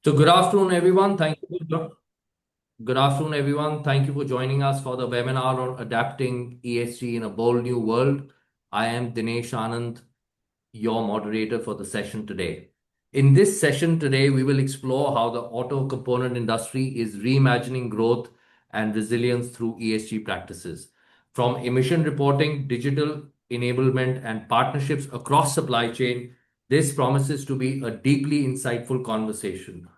So good afternoon, everyone. Good afternoon, everyone. Thank you for joining us for the webinar on adapting ESG in a bold new world. I am Dinesh Anand, your moderator for the session today. In this session today, we will explore how the auto component industry is reimagining growth and resilience through ESG practices. From emission reporting, digital enablement, and partnerships across supply chain, this promises to be a deeply insightful conversation.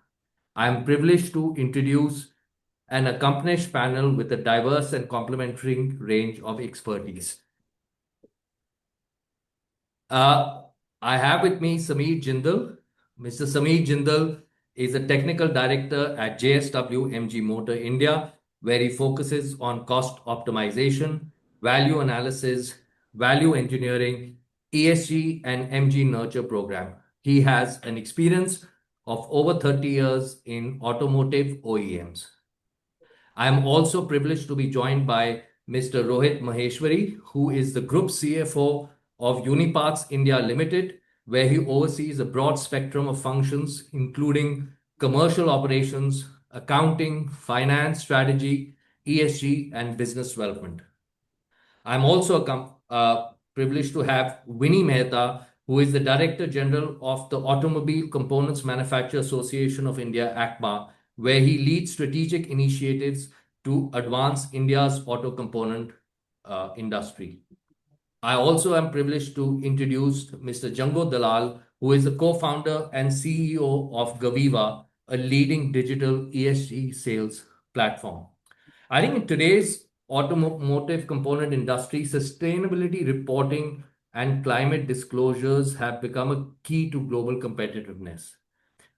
I am privileged to introduce an accomplished panel with a diverse and complementary range of expertise. Uh, I have with me Sameer Jindal. Mr. Sameer Jindal is a technical director at JSW MG Motor India, where he focuses on cost optimization, value analysis, value engineering, ESG, and MG Nurture program. He has an experience of over 30 years in automotive OEMs. I am also privileged to be joined by Mr. Rohit Maheshwari, who is the Group CFO of Uniparts India Limited, where he oversees a broad spectrum of functions, including commercial operations, accounting, finance strategy, ESG, and business development. I'm also privileged to have Winnie Mehta, who is the Director General of the Automobile Components Manufacturer Association of India, ACMA, where he leads strategic initiatives to advance India's auto component industry. I also am privileged to introduce Mr. Jango Dalal, who is the co-founder and CEO of Gaviva, a leading digital ESG sales platform. I think in today's automotive component industry, sustainability reporting and climate disclosures have become a key to global competitiveness.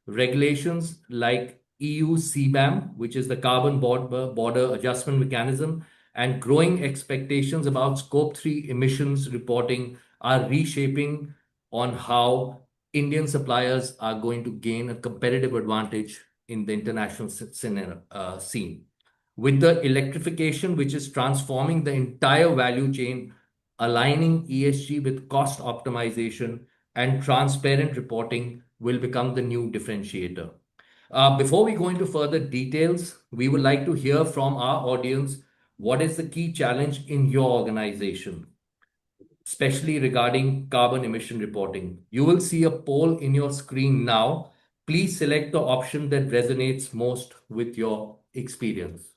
Regulations like EU CBAM, which is the Carbon Border Adjustment Mechanism, and growing expectations about Scope 3 emissions reporting are reshaping on how Indian suppliers are going to gain a competitive advantage in the international scene. With the electrification, which is transforming the entire value chain, aligning ESG with cost optimization and transparent reporting will become the new differentiator. Before we go into further details, we would like to hear from our audience what is the key challenge in your organization, especially regarding carbon emission reporting. You will see a poll in your screen now. Please select the option that resonates most with your experience.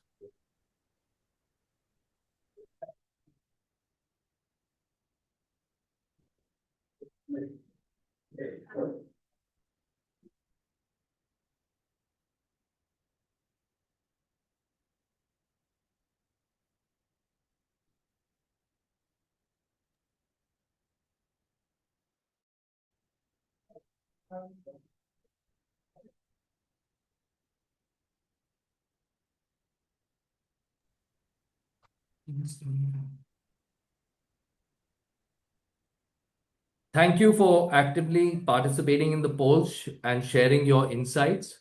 Thank you for actively participating in the polls and sharing your insights.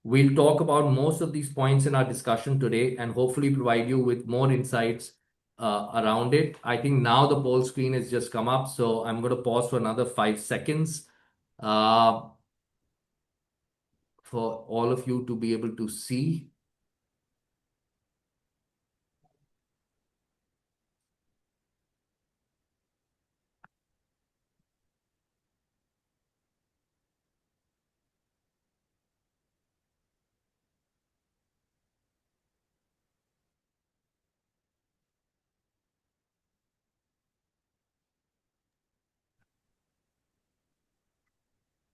We'll talk about most of these points in our discussion today and hopefully provide you with more insights around it. I think now the poll screen has just come up, so I'm going to pause for another 5 seconds uh, for all of you to be able to see.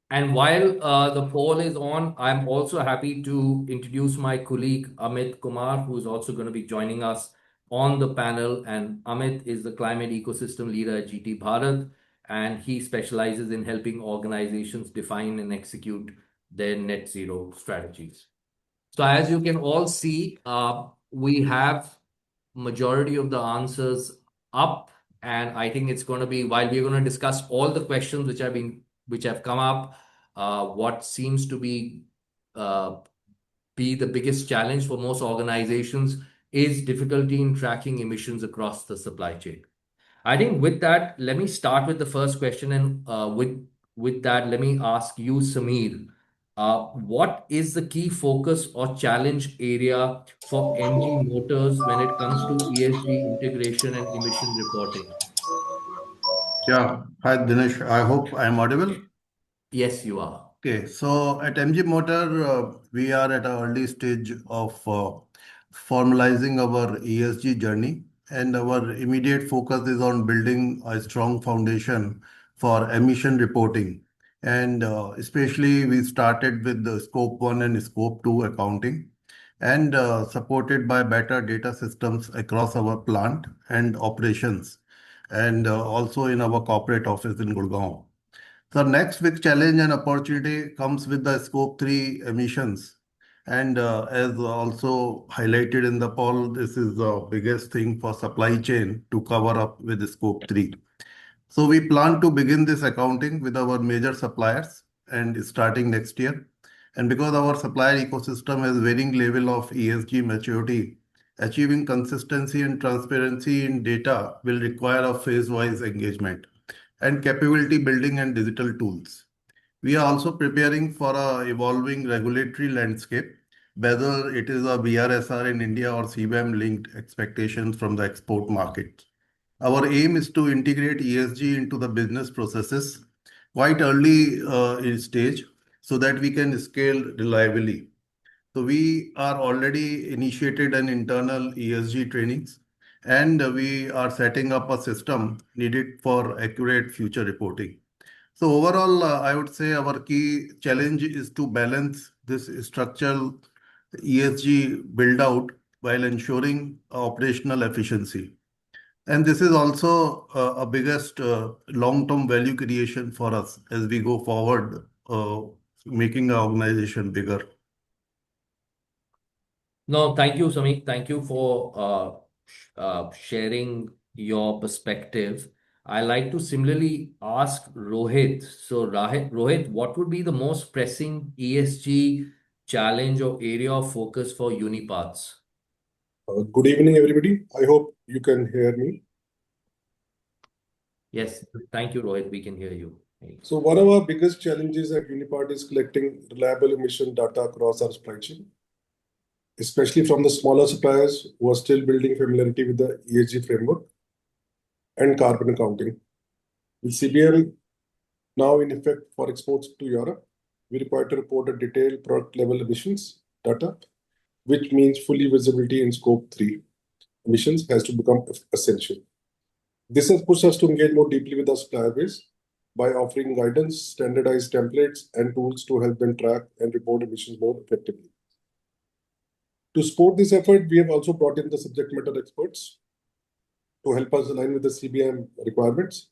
And while the poll is on, I'm also happy to introduce my colleague Amit Kumar, who is also going to be joining us on the panel. And Amit is the climate ecosystem leader at GT Bharat, and he specializes in helping organizations define and execute their net zero strategies. So as you can all see, we have majority of the answers up, and I think it's going to be while we're going to discuss all the questions which have come up. What seems to uh, be the biggest challenge for most organizations is difficulty in tracking emissions across the supply chain. I think with that, let me start with the first question, and with that, let me ask you, Sameer. What is the key focus or challenge area for MG Motors when it comes to ESG integration and emission reporting? Yeah. Hi, Dinesh. I hope I'm audible. Yes, you are. Okay. So at MG Motor, we are at an early stage of formalizing our ESG journey, and our immediate focus is on building a strong foundation for emission reporting. And especially, we started with the Scope 1 and Scope 2 accounting, and supported by better data systems across our plant and operations, and also in our corporate office in Gurgaon. The next big challenge and opportunity comes with the Scope 3 emissions. And as also highlighted in the poll, this is the biggest thing for supply chain to cover up with the Scope 3. So we plan to begin this accounting with our major suppliers and starting next year. And because our supplier ecosystem has varying level of ESG maturity, achieving consistency and transparency in data will require a phase-wise engagement and capability building and digital tools. We are also preparing for a evolving regulatory landscape, whether it is a BRSR in India or CBAM linked expectations from the export market. Our aim is to integrate ESG into the business processes quite early in stage so that we can scale reliably. So we are already initiated an internal ESG trainings, and we are setting up a system needed for accurate future reporting. So overall, I would say our key challenge is to balance this structural ESG build out while ensuring operational efficiency. And this is also a biggest long-term value creation for us as we go forward, making our organization bigger. No, thank you, Samik. Thank you for sharing your perspective. I like to similarly ask Rohit. So, Rohit, what would be the most pressing ESG challenge or area of focus for Unipaths? Good evening, everybody. I hope you can hear me. Yes, thank you, Rohit. We can hear you. So, one of our biggest challenges at Unipart is collecting reliable emission data across our supply chain, especially from the smaller suppliers who are still building familiarity with the ESG framework and carbon accounting. With CBM now in effect for exports to Europe, we require to report a detailed product level emissions data, which means fully visibility in Scope 3 emissions has to become essential. This has pushed us to engage more deeply with our supplier base by offering guidance, standardized templates, and tools to help them track and report emissions more effectively. To support this effort, we have also brought in the subject matter experts to help us align with the CBM requirements.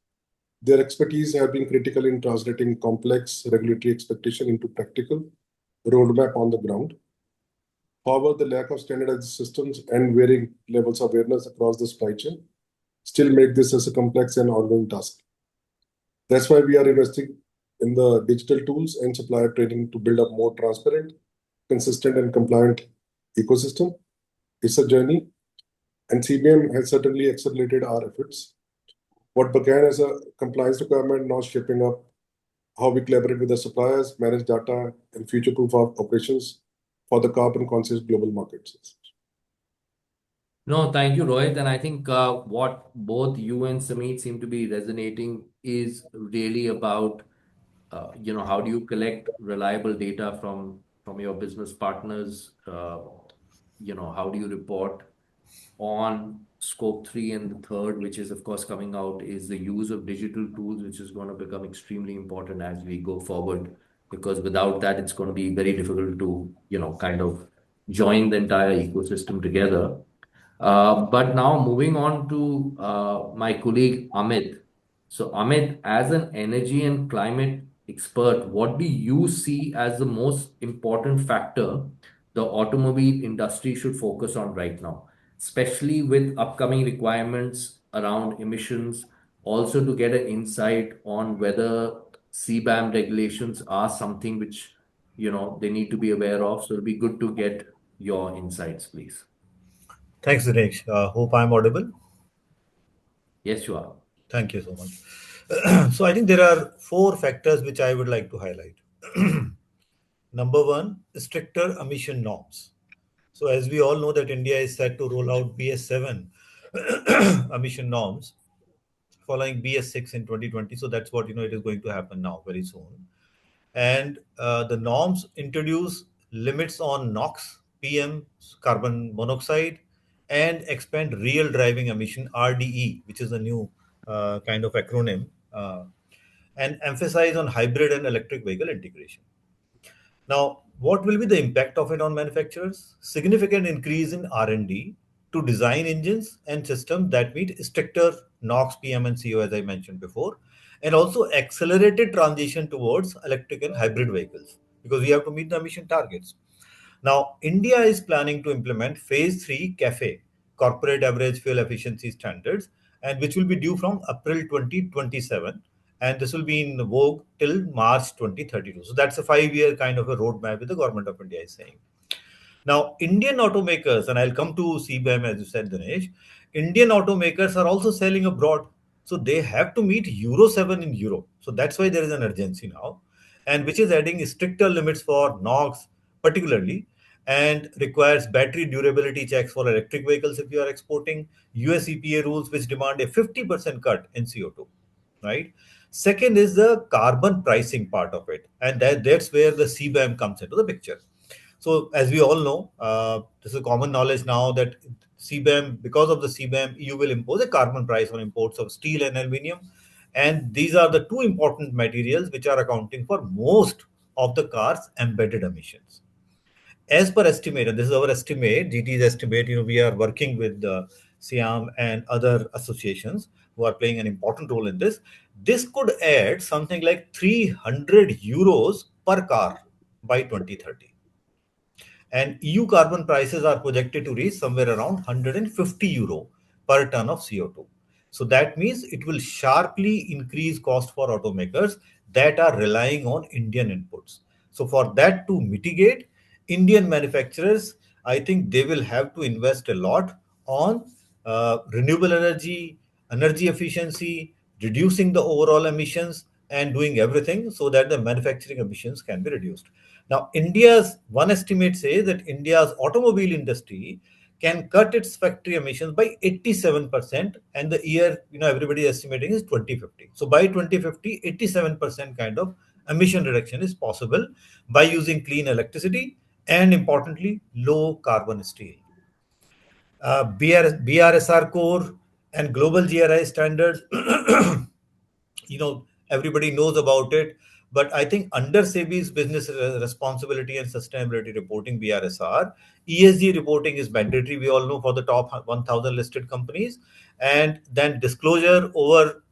Their expertise have been critical in translating complex regulatory expectation into practical roadmap on the ground. However, the lack of standardized systems and varying levels of awareness across the supply chain still make this as a complex and ongoing task. That's why we are investing in the digital tools and supplier training to build a more transparent, consistent, and compliant ecosystem. It's a journey, and CBM has certainly accelerated our efforts. What began as a compliance requirement now shaping up how we collaborate with the suppliers, manage data, and future-proof our operations for the carbon-conscious global markets. No, thank you, Rohit. And I think what both you and Samit seem to be resonating is really about, how do you collect reliable data from your business partners? How do you report on Scope 3 and the third, which is of course coming out, is the use of digital tools, which is going to become extremely important as we go forward. Because without that, it's going to be very difficult to, kind of join the entire ecosystem together. But now moving on to my colleague Amit. So, Amit, as an energy and climate expert, what do you see as the most important factor the automobile industry should focus on right now, especially with upcoming requirements around emissions, also to get an insight on whether CBAM regulations are something which, they need to be aware of. So, it'll be good to get your insights, please. Thanks, Dinesh. Hope I'm audible. Yes, you are. Thank you so much. So I think there are four factors which I would like to highlight. number one, stricter emission norms. So as we all know that India is set to roll out BS7 emission norms following BS6 in 2020. So that's what, it is going to happen now very soon. And the norms introduce limits on NOx, PM, carbon monoxide, and expand real driving emission RDE, which is a new kind of acronym, and emphasize on hybrid and electric vehicle integration. Now, what will be the impact of it on manufacturers? Significant increase in R&D to design engines and systems that meet stricter NOx, PM, and CO, as I mentioned before, and also accelerated transition towards electric and hybrid vehicles because we have to meet the emission targets. Now, India is planning to implement Phase 3 CAFE, Corporate Average Fuel Efficiency Standards, and which will be due from April 2027. And this will be in vogue till March 2032. So that's a 5-year kind of a roadmap that the government of India is saying. Now, Indian automakers, and I'll come to CBAM as you said, Dinesh, Indian automakers are also selling abroad. So they have to meet Euro 7 in Europe. So that's why there is an urgency now, and which is adding stricter limits for NOx, particularly, and requires battery durability checks for electric vehicles if you are exporting, US EPA rules which demand a 50% cut in CO2, right? Second is the carbon pricing part of it, and that's where the CBAM comes into the picture. So, as we all know, this is common knowledge now that CBAM, because of the CBAM, EU will impose a carbon price on imports of steel and aluminium. And these are the two important materials which are accounting for most of the car's embedded emissions. As per estimate, and this is our estimate, GT's estimate, we are working with SIAM and other associations who are playing an important role in this. This could add something like 300 euros per car by 2030, and EU carbon prices are projected to reach somewhere around 150 euro per ton of CO2. So that means it will sharply increase cost for automakers that are relying on Indian inputs. So for that to mitigate, Indian manufacturers, I think they will have to invest a lot on renewable energy, energy efficiency, reducing the overall emissions, and doing everything so that the manufacturing emissions can be reduced. Now, India's one estimate says that India's automobile industry can cut its factory emissions by 87%, and the year everybody is estimating is 2050. So by 2050, 87% kind of emission reduction is possible by using clean electricity and, importantly, low carbon steel. BRSR core and global GRI standards, everybody knows about it. But I think under SEBI's business responsibility and sustainability reporting, BRSR, ESG reporting is mandatory, we all know, for the top 1,000 listed companies. And then disclosure over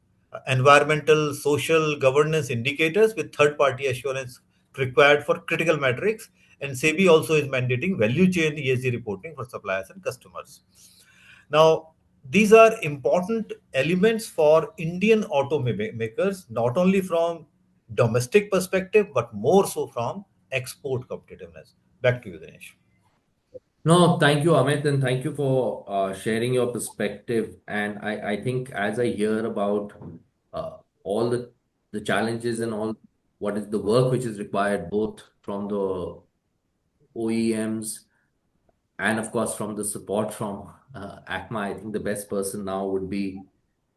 environmental, social, governance indicators with third-party assurance required for critical metrics. And SEBI also is mandating value chain ESG reporting for suppliers and customers. Now, these are important elements for Indian automakers, not only from domestic perspective, but more so from export competitiveness. Back to you, Dinesh. No, thank you, Amit, and thank you for sharing your perspective. And I think as I hear about all the challenges and all what is the work which is required both from the OEMs and of course from the support from ACMA, I think the best person now would be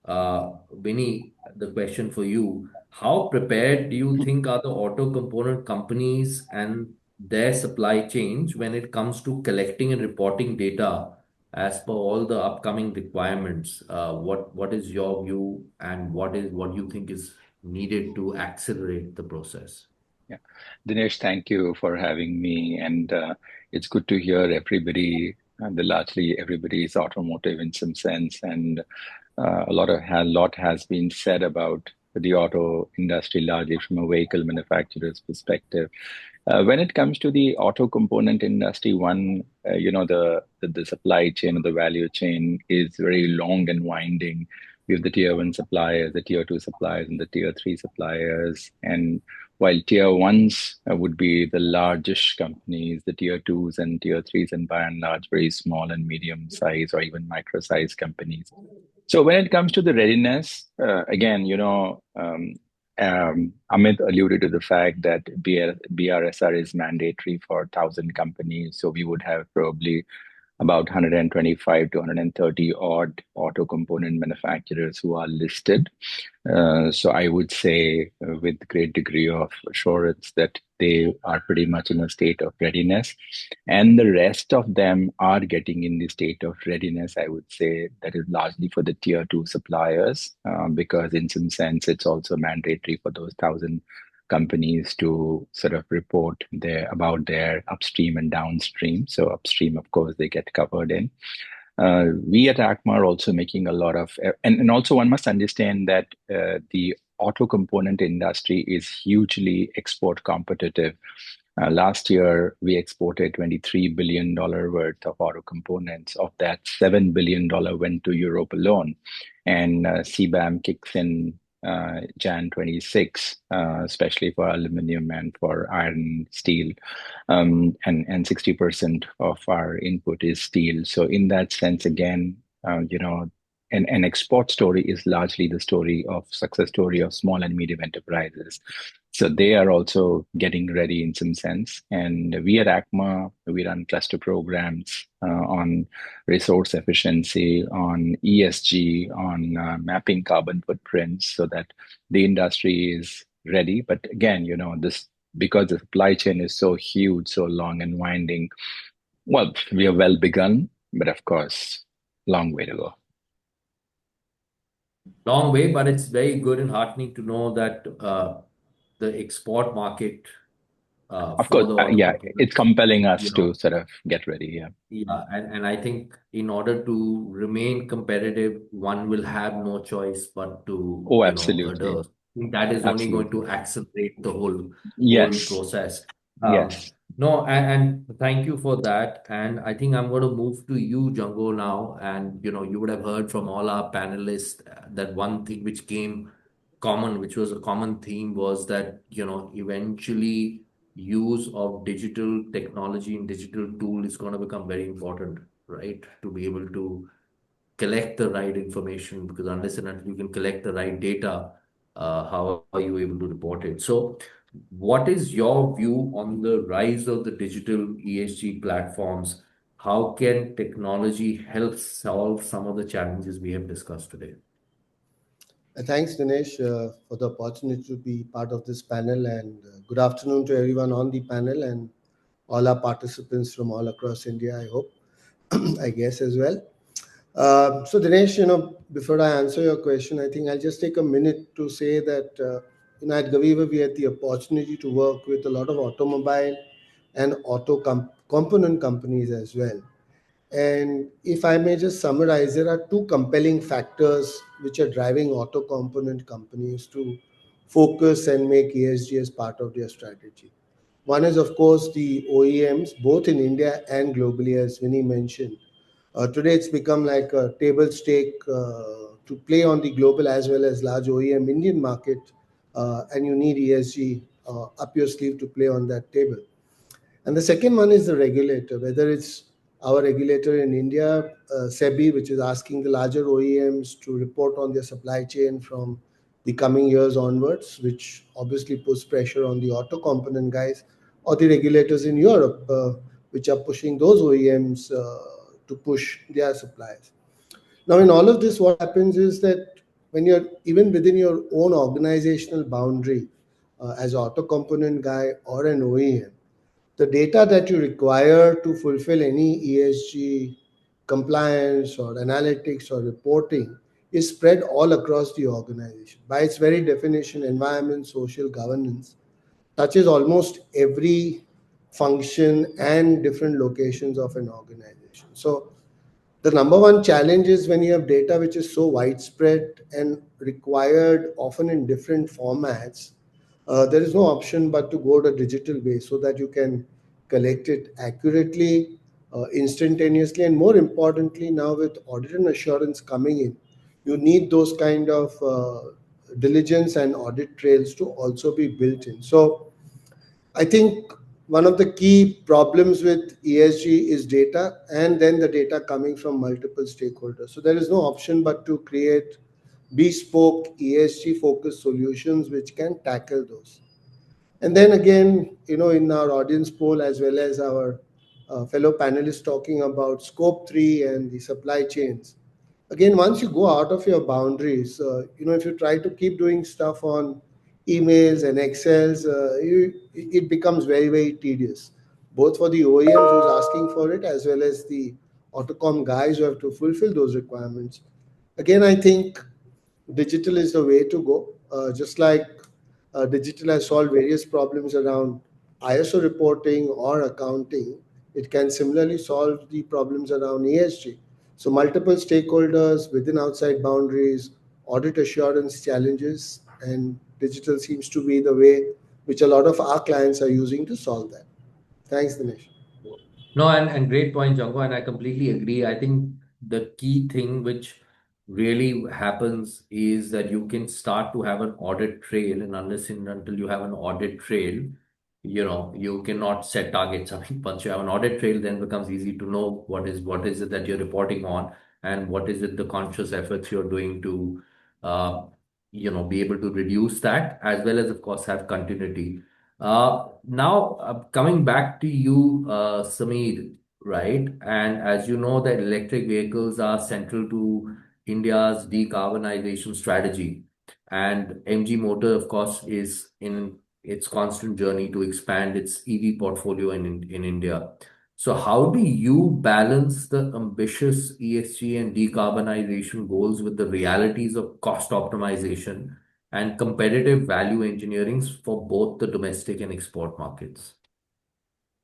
Vinny. The question for you: how prepared do you think are the auto component companies and their supply chains when it comes to collecting and reporting data as per all the upcoming requirements? What is your view, and what you think is needed to accelerate the process? Yeah. Dinesh, thank you for having me. And it's good to hear everybody, and largely everybody is automotive in some sense. And a lot has been said about the auto industry, largely from a vehicle manufacturer's perspective. When it comes to the auto component industry, the supply chain or the value chain is very long and winding. We have the tier 1 suppliers, the tier 2 suppliers, and the tier 3 suppliers. And while tier 1s would be the largest companies, the tier 2s and tier 3s, and by and large, very small and medium size or even micro size companies. So when it comes to the readiness, again, Amit alluded to the fact that BRSR is mandatory for 1,000 companies. So we would have probably about 125 to 130 odd auto component manufacturers who are listed. So I would say with great degree of assurance that they are pretty much in a state of readiness. And the rest of them are getting in the state of readiness. I would say that is largely for the tier two suppliers, because in some sense, it's also mandatory for those 1,000 companies to sort of report about their upstream and downstream. So upstream, of course, they get covered in. We at ACMA are also making a lot of, and also one must understand that the auto component industry is hugely export competitive. Last year, we exported $23 billion worth of auto components. Of that, $7 billion went to Europe alone. And CBAM kicks in Jan 26, especially for aluminum and for iron, steel, and 60% of our input is steel. So in that sense, again, an export story is largely the success story of small and medium enterprises. So they are also getting ready in some sense. And we at ACMA, we run cluster programs on resource efficiency, on ESG, on mapping carbon footprints so that the industry is ready. But again, this because the supply chain is so huge, so long and winding, well, we are well begun, but of course, long way to go. Long way, but it's very good and heartening to know that the export market Of for course, the auto yeah, components, it's compelling us you to know, sort of get ready. Yeah. yeah, and I think in order to remain competitive, one will have no choice but to, Oh, adhere. absolutely. I think that is only going Absolutely. to accelerate the whole Yes. process. Yes. No, and thank you for that. And I think I'm going to move to you, Django, now. And you would have heard from all our panelists that one thing which came common, which was a common theme, was that eventually use of digital technology and digital tool is going to become very important, right? To be able to collect the right information, because unless and until you can collect the right data, how are you able to report it? So, what is your view on the rise of the digital ESG platforms? How can technology help solve some of the challenges we have discussed today? Thanks, Dinesh, for the opportunity to be part of this panel, and good afternoon to everyone on the panel and all our participants from all across India, I hope, I guess as well. So Dinesh, before I answer your question, I think I'll just take a minute to say that, at Gaviva, we had the opportunity to work with a lot of automobile and auto component companies as well. And if I may just summarize, there are two compelling factors which are driving auto component companies to focus and make ESG as part of their strategy. One is, of course, the OEMs, both in India and globally, as Vinny mentioned. Today, it's become like a table stake to play on the global as well as large OEM Indian market, and you need ESG up your sleeve to play on that table. And the second one is the regulator, whether it's our regulator in India, SEBI, which is asking the larger OEMs to report on their supply chain from the coming years onwards, which obviously puts pressure on the auto component guys, or the regulators in Europe, which are pushing those OEMs to push their suppliers. Now, in all of this, what happens is that when you're even within your own organizational boundary, as an auto component guy or an OEM, the data that you require to fulfill any ESG compliance or analytics or reporting is spread all across the organization. By its very definition, environment, social governance touches almost every function and different locations of an organization. So the number one challenge is when you have data which is so widespread and required often in different formats, there is no option but to go to digital base so that you can collect it accurately, instantaneously, and more importantly, now with audit and assurance coming in, you need those kind of diligence and audit trails to also be built in. So I think one of the key problems with ESG is data, and then the data coming from multiple stakeholders. So there is no option but to create bespoke ESG focused solutions which can tackle those. And then again, in our audience poll as well as our fellow panelists talking about scope 3 and the supply chains. Again, once you go out of your boundaries, if you try to keep doing stuff on emails and Excels, it becomes very, very tedious, both for the OEMs who's asking for it as well as the autocom guys who have to fulfill those requirements. Again, I think digital is the way to go. Just like digital has solved various problems around ISO reporting or accounting, it can similarly solve the problems around ESG. So, multiple stakeholders within outside boundaries, audit assurance challenges, and digital seems to be the way which a lot of our clients are using to solve that. Thanks, Dinesh. No, and great point, Janko, and I completely agree. I think the key thing which really happens is that you can start to have an audit trail, and unless and until you have an audit trail, you cannot set targets. I mean, once you have an audit trail, then becomes easy to know what is it that you're reporting on, and what is it the conscious efforts you're doing to be able to reduce that, as well as of course have continuity. Now, coming back to you, Sameer, right? And as you know, that electric vehicles are central to India's decarbonization strategy. And MG Motor, of course, is in its constant journey to expand its EV portfolio in India. So, how do you balance the ambitious ESG and decarbonization goals with the realities of cost optimization and competitive value engineering for both the domestic and export markets?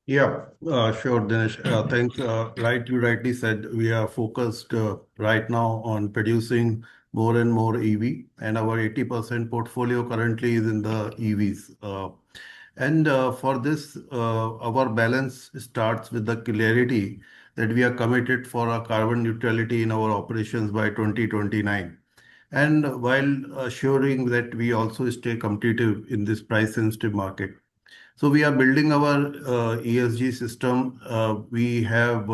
Yeah, sure, Dinesh. Thanks. You rightly said we are focused right now on producing more and more EV, and our 80% portfolio currently is in the EVs. And for this, our balance starts with the clarity that we are committed for a carbon neutrality in our operations by 2029. And while assuring that we also stay competitive in this price sensitive market. So we are building our ESG system. We have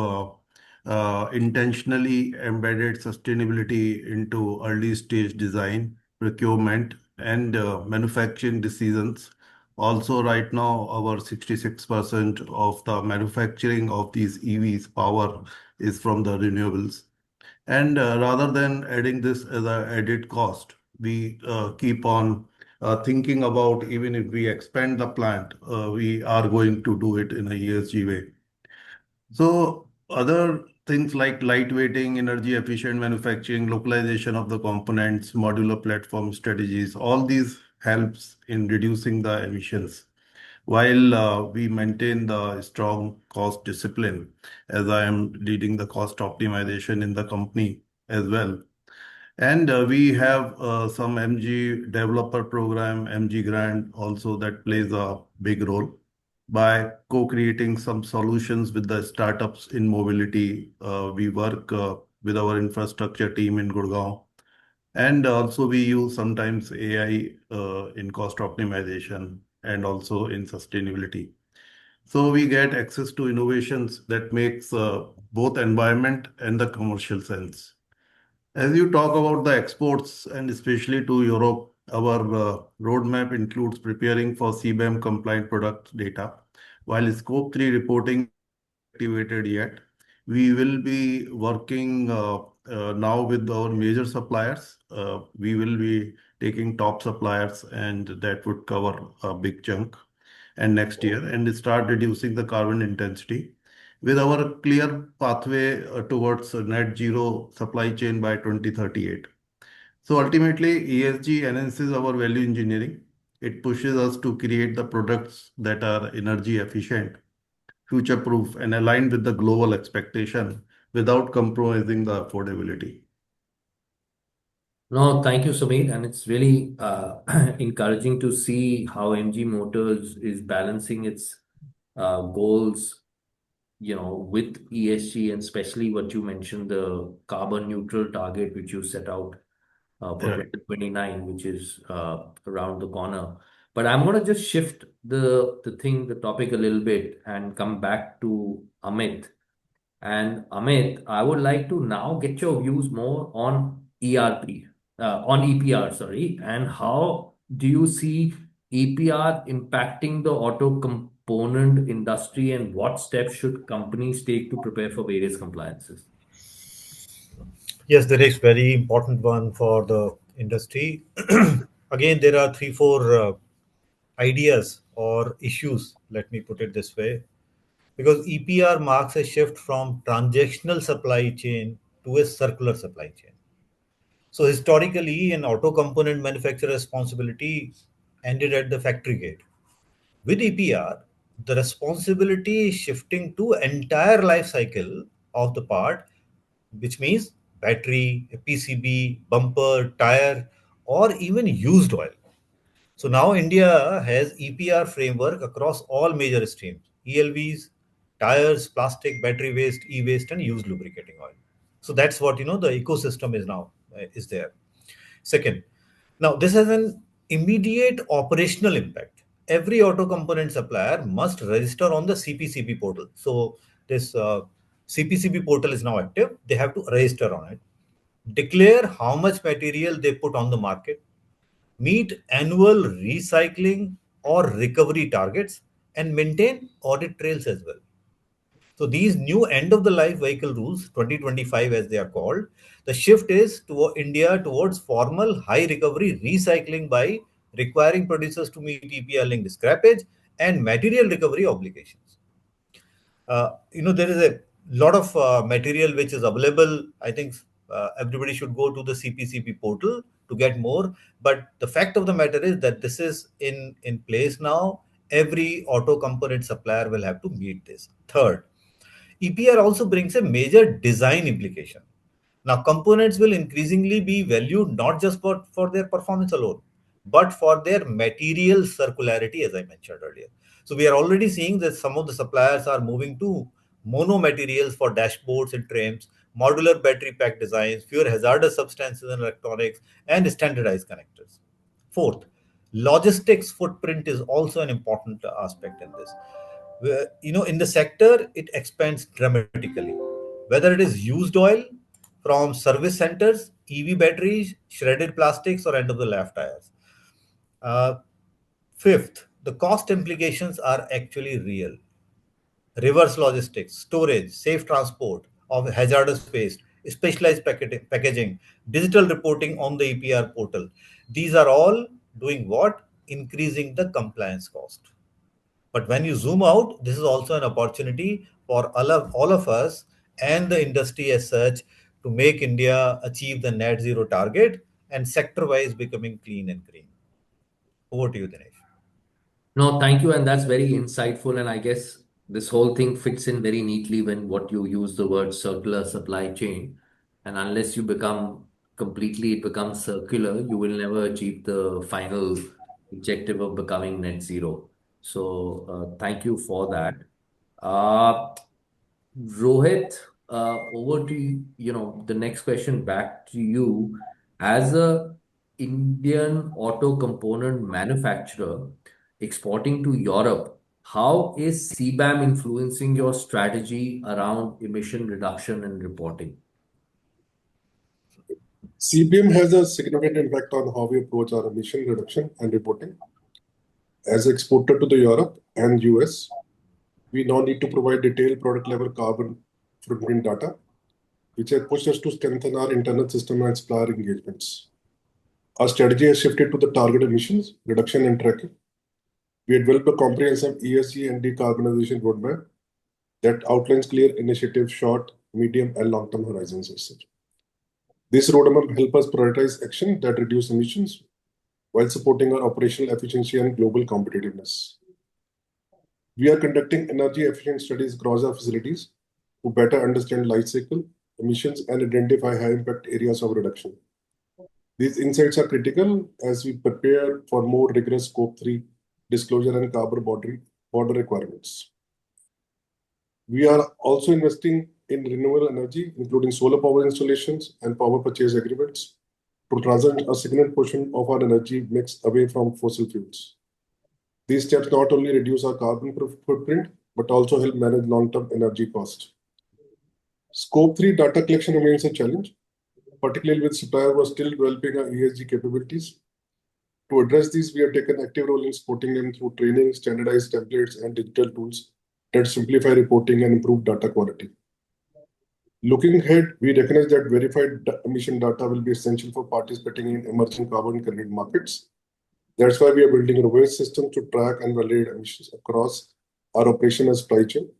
intentionally embedded sustainability into early stage design, procurement, and manufacturing decisions. Also, right now, our 66% of the manufacturing of these EVs power is from the renewables. And rather than adding this as an added cost, we keep on thinking about even if we expand the plant, we are going to do it in a ESG way. So other things like lightweighting, energy efficient manufacturing, localization of the components, modular platform strategies, all these helps in reducing the emissions while we maintain the strong cost discipline, as I am leading the cost optimization in the company as well. And we have some MG developer program, MG grant also that plays a big role by co-creating some solutions with the startups in mobility. We work with our infrastructure team in Gurgaon. And also we use sometimes AI in cost optimization and also in sustainability. So we get access to innovations that makes both environment and the commercial sense. As you talk about the exports and especially to Europe, our roadmap includes preparing for CBAM compliant product data. While Scope 3 reporting is not activated yet, we will be working now with our major suppliers. We will be taking top suppliers, and that would cover a big chunk. And next year, and start reducing the carbon intensity with our clear pathway towards a net zero supply chain by 2038. So ultimately, ESG enhances our value engineering. It pushes us to create the products that are energy efficient, future proof, and aligned with the global expectation without compromising the affordability. No, thank you, Sameer. And it's really encouraging to see how MG Motors is balancing its goals, with ESG, and especially what you mentioned, the carbon neutral target which you set out for Right. 2029, which is around the corner. But I'm going to just shift the topic a little bit and come back to Amit. And Amit, I would like to now get your views more on ERP. on EPR, sorry, and how do you see EPR impacting the auto component industry, and what steps should companies take to prepare for various compliances? Yes, there is very important one for the industry. Again, there are three, four ideas or issues, let me put it this way, because EPR marks a shift from transactional supply chain to a circular supply chain. So historically, an auto component manufacturer responsibility ended at the factory gate. With EPR, the responsibility is shifting to entire life cycle of the part, which means battery, a PCB, bumper, tire, or even used oil. So now India has EPR framework across all major streams: ELVs, tires, plastic, battery waste, e-waste, and used lubricating oil. So that's what the ecosystem is now is there. Second, now this has an immediate operational impact. Every auto component supplier must register on the CPCB portal. So this CPCB portal is now active. They have to register on it, declare how much material they put on the market, meet annual recycling or recovery targets, and maintain audit trails as well. So these new end of the life vehicle rules, 2025 as they are called, the shift is to India towards formal high recovery recycling by requiring producers to meet EPR linked scrappage and material recovery obligations. There is a lot of material which is available. I think everybody should go to the CPCP portal to get more. But the fact of the matter is that this is in place now. Every auto component supplier will have to meet this. Third, EPR also brings a major design implication. Now, components will increasingly be valued not just for their performance alone, but for their material circularity, as I mentioned earlier. So, we are already seeing that some of the suppliers are moving to mono materials for dashboards and trims, modular battery pack designs, fewer hazardous substances in electronics, and standardized connectors. Fourth, logistics footprint is also an important aspect in this. In the sector, it expands dramatically. Whether it is used oil from service centers, EV batteries, shredded plastics, or end of the life tires. Uh, Fifth, the cost implications are actually real. Reverse logistics, storage, safe transport of hazardous waste, specialized packaging, digital reporting on the EPR portal. These are all doing what? Increasing the compliance cost. But when you zoom out, this is also an opportunity for all of us and the industry as such to make India achieve the net zero target and sector wise becoming clean and green. Over to you, Dinesh. No, thank you. And that's very insightful. And I guess this whole thing fits in very neatly when what you use the word circular supply chain. And unless you become completely, it becomes circular, you will never achieve the final objective of becoming net zero. So thank you for that. Uh, Rohit, over to you, the next question back to you. As a Indian auto component manufacturer exporting to Europe, how is CBAM influencing your strategy around emission reduction and reporting? CBM has a significant impact on how we approach our emission reduction and reporting. As exporter to the Europe and US, we now need to provide detailed product level carbon footprint data, which has pushed us to strengthen our internal system and supplier engagements. Our strategy has shifted to the target emissions reduction and tracking. We have developed a comprehensive ESG and decarbonization roadmap that outlines clear initiatives, short, medium, and long-term horizons. This roadmap helps us prioritize action that reduce emissions while supporting our operational efficiency and global competitiveness. We are conducting energy efficient studies across our facilities to better understand life cycle emissions and identify high impact areas of reduction. These insights are critical as we prepare for more rigorous Scope 3 disclosure and carbon border requirements. We are also investing in renewable energy, including solar power installations and power purchase agreements, to transition a significant portion of our energy mix away from fossil fuels. These steps not only reduce our carbon footprint, but also help manage long-term energy costs. Scope 3 data collection remains a challenge. particularly with suppliers who are still developing our ESG capabilities. To address these, we have taken active role in supporting them through training, standardized templates, and digital tools that simplify reporting and improve data quality. Looking ahead, we recognize that verified emission data will be essential for participating in emerging carbon credit markets. That's why we are building a robust system to track and validate emissions across our operational supply chain,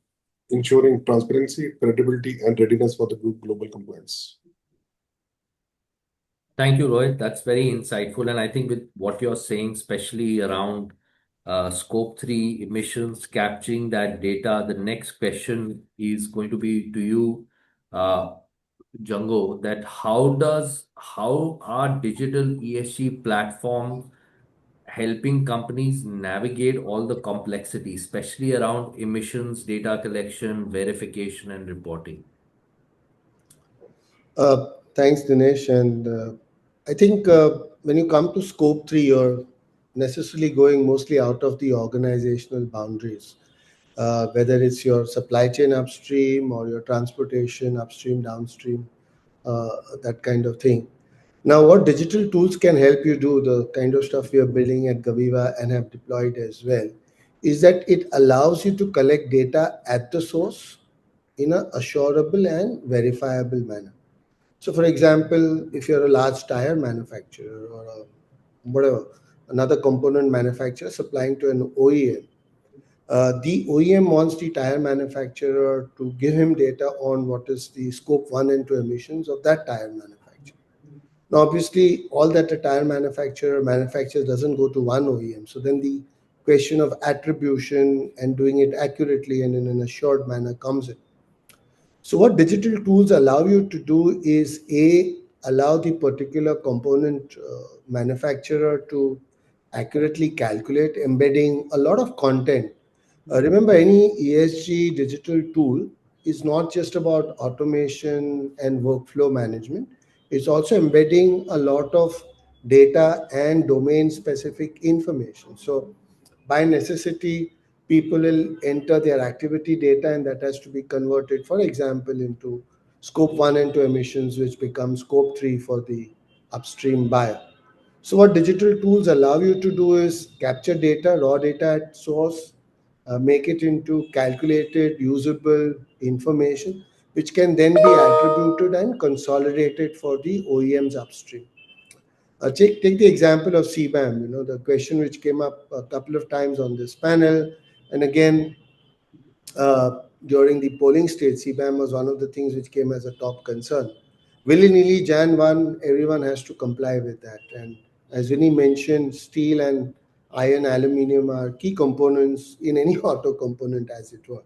ensuring transparency, credibility, and readiness for the global compliance. Thank you, Rohit. That's very insightful. And I think with what you're saying, especially around scope 3 emissions, capturing that data, the next question is going to be to you, Django, that how are digital ESG platforms helping companies navigate all the complexity, especially around emissions, data collection, verification, and reporting? Thanks, Dinesh. And I think when you come to scope 3, you're necessarily going mostly out of the organizational boundaries, whether it's your supply chain upstream or your transportation upstream, downstream, that kind of thing. Now, what digital tools can help you do, the kind of stuff we are building at Gaviva and have deployed as well, is that it allows you to collect data at the source in a assurable and verifiable manner. So, for example, if you're a large tire manufacturer or whatever, another component manufacturer supplying to an OEM, the OEM wants the tire manufacturer to give him data on what is the scope 1 and 2 emissions of that tire manufacturer. Now, obviously, all that a tire manufacturer manufactures doesn't go to one OEM. So then the question of attribution and doing it accurately and in an assured manner comes in. So what digital tools allow you to do is allow the particular component manufacturer to accurately calculate, embedding a lot of content. Remember, any ESG digital tool is not just about automation and workflow management. It's also embedding a lot of data and domain specific information. So by necessity, people will enter their activity data and that has to be converted, for example, into scope 1 and 2 emissions, which becomes scope 3 for the upstream buyer. So what digital tools allow you to do is capture data, raw data at source, make it into calculated, usable information, which can then be attributed and consolidated for the OEMs upstream. Take the example of CBAM, the question which came up a couple of times on this panel. And again, during the polling stage, CBAM was one of the things which came as a top concern. Willy-nilly, Jan 1, everyone has to comply with that. And as Vinny mentioned, steel and iron, aluminium are key components in any auto component, as it were.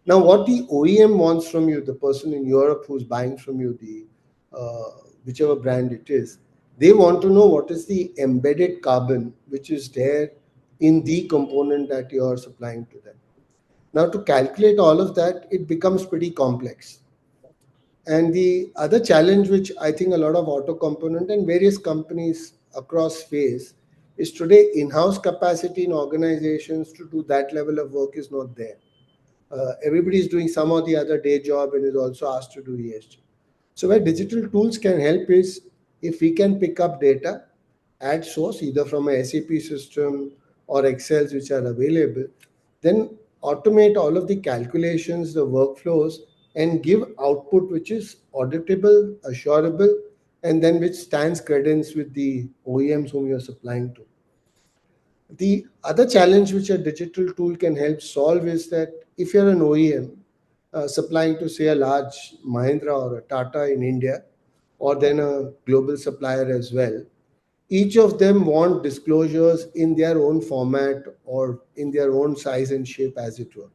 Now, what the OEM wants from you, the person in Europe who's buying from you, whichever brand it is, they want to know what is the embedded carbon which is there in the component that you are supplying to them. Now, to calculate all of that, it becomes pretty complex. And the other challenge, which I think a lot of auto component and various companies across face, is today in-house capacity in organizations to do that level of work is not there. Everybody is doing some or the other day job and is also asked to do ESG. So where digital tools can help is if we can pick up data at source, either from a SAP system or Excels which are available, then automate all of the calculations, the workflows, and give output which is auditable, assurable, and then which stands credence with the OEMs whom you're supplying to. The other challenge which a digital tool can help solve is that if you're an OEM supplying to, say, a large Mahindra or a Tata in India, or then a global supplier as well, each of them want disclosures in their own format or in their own size and shape, as it were.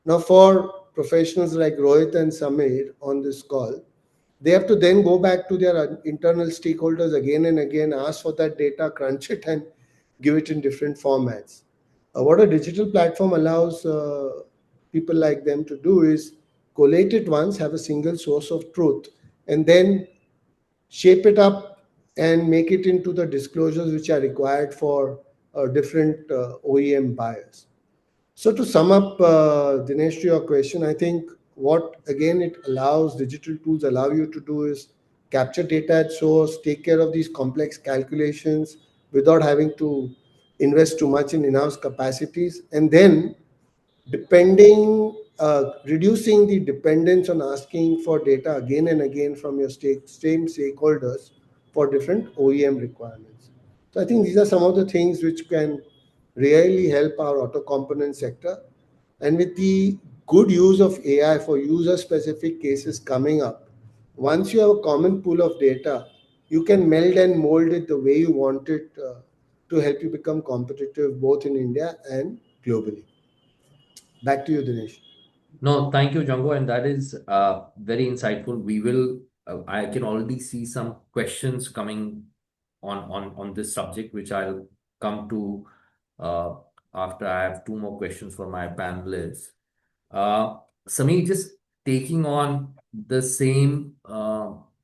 Now, for professionals like Rohit and Samir on this call, they have to then go back to their internal stakeholders again and again, ask for that data, crunch it, and give it in different formats. What a digital platform allows people like them to do is collate it once, have a single source of truth, and then shape it up and make it into the disclosures which are required for different OEM buyers. So to sum up, Dinesh, to your question, I think what again it allows, digital tools allow you to do is capture data at source, take care of these complex calculations without having to invest too much in in-house capacities, and then reducing the dependence on asking for data again and again from your same stakeholders for different OEM requirements. So I think these are some of the things which can really help our auto component sector. And with the good use of AI for user specific cases coming up, once you have a common pool of data, you can meld and mold it the way you want it to help you become competitive both in India and globally. Back to you, Dinesh. No, thank you, Django, and that is very insightful. We will. I can already see some questions coming on this subject, which I'll come to uh, after I have two more questions for my panelists. Samir, just taking on the same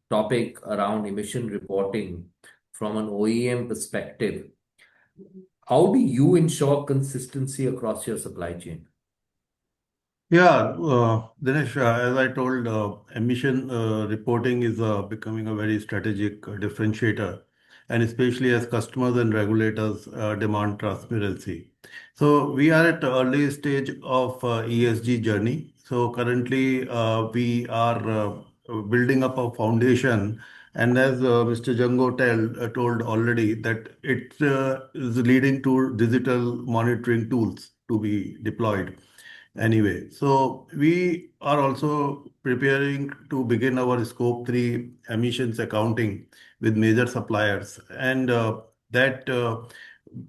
topic around emission reporting from an OEM perspective, how do you ensure consistency across your supply chain? Yeah, Dinesh, as I told, emission reporting is becoming a very strategic differentiator, and especially as customers and regulators demand transparency. So we are at the early stage of ESG journey. So currently, we are building up a foundation, and as Mr. Jango told already, that it is leading to digital monitoring tools to be deployed. Anyway, so we are also preparing to begin our Scope 3 emissions accounting with major suppliers, and that